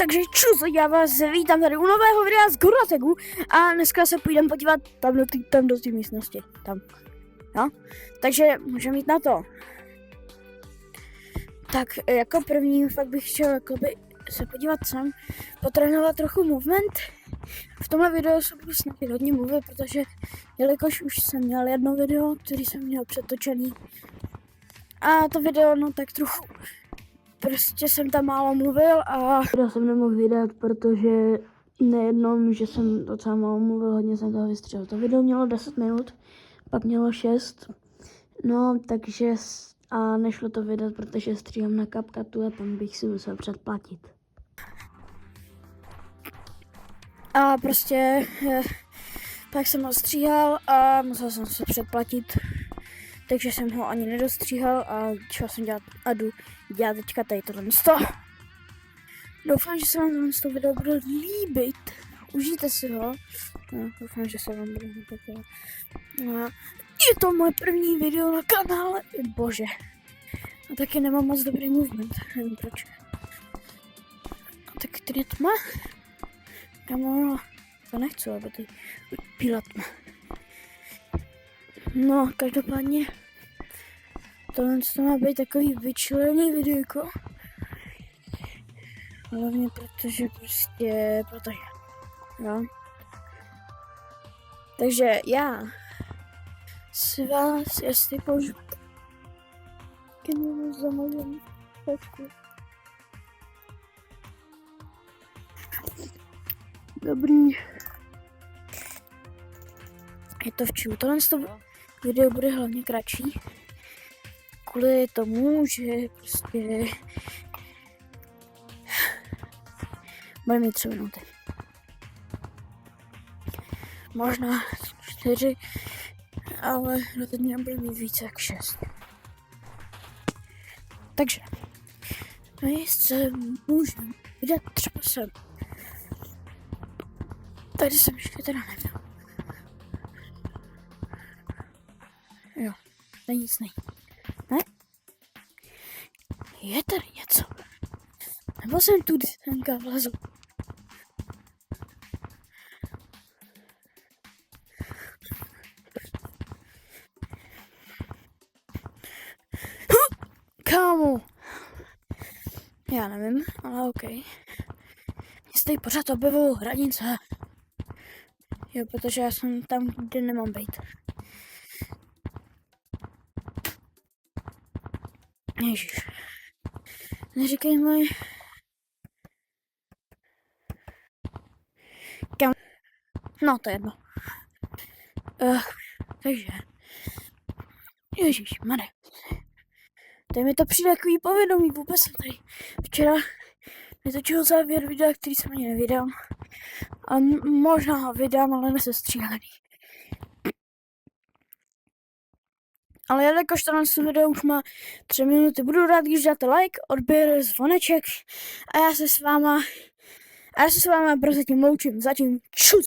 Takže čus, já vás vítám tady u nového videa z Gorategu a dneska se půjdeme podívat tam do té místnosti, tam, no, takže můžeme jít na to. Tak jako první fakt bych chtěl jakoby se podívat sem, potrénovat trochu movement. V tomhle videu se budu snažit hodně mluvit, protože jelikož už jsem měl jedno video, který jsem měl přetočený a to video, no tak trochu prostě jsem tam málo mluvil a video jsem nemohl vydat, protože nejenom, že jsem docela málo mluvil, hodně jsem toho vystřelil. To video mělo 10 minut, pak mělo 6, no takže a nešlo to vydat, protože stříhám na CapCutu a tam bych si musel předplatit. A prostě tak jsem ho stříhal a musel jsem se předplatit. Takže jsem ho ani nedostříhal a šel jsem dělat a jdu dělat teďka tady tohle místo. Doufám, že se vám tohle video bude líbit. Užijte si ho. No, doufám, že se vám bude líbit. No, je to moje první video na kanále. Bože. A taky nemám moc dobrý movement. Nevím proč. A tak tady je tma. Kamo, to nechci, aby tady byla tma. No, každopádně tohle to má být takový vyčlený videjko. Hlavně protože no. Takže já si vás, jestli použiju knihu za mojím tačku. Dobrý. Je to v čím? Tohle video bude hlavně kratší. Kvůli tomu, že prostě bude mít 3 minuty. Možná 4, ale rozhodně nebude mít více jak 6. Takže my se můžeme vydat třeba sem. Tady jsem ještě teda nebyl. Jo, tady nic není. Ne? Je tady něco. Nebo jsem tu senka vlezu. Kámo. Já nevím, ale OK. Jestli pořád objevuju hranice. Jo, protože já jsem tam, kde nemám být. Ježiš. Neříkej mi. Kam? No, to je jedno. Takže. Ježišmarja. Tady mi to přijde takový povědomí, vůbec jsem tady včera netočil závěr videa, který jsem ani nevydal. A možná ho vydám, ale nesestříhaný. Ale jelikož tohle video už má 3 minuty, budu rád, když dáte like, odběr, zvoneček a já se s váma prozatím loučím. Zatím čus.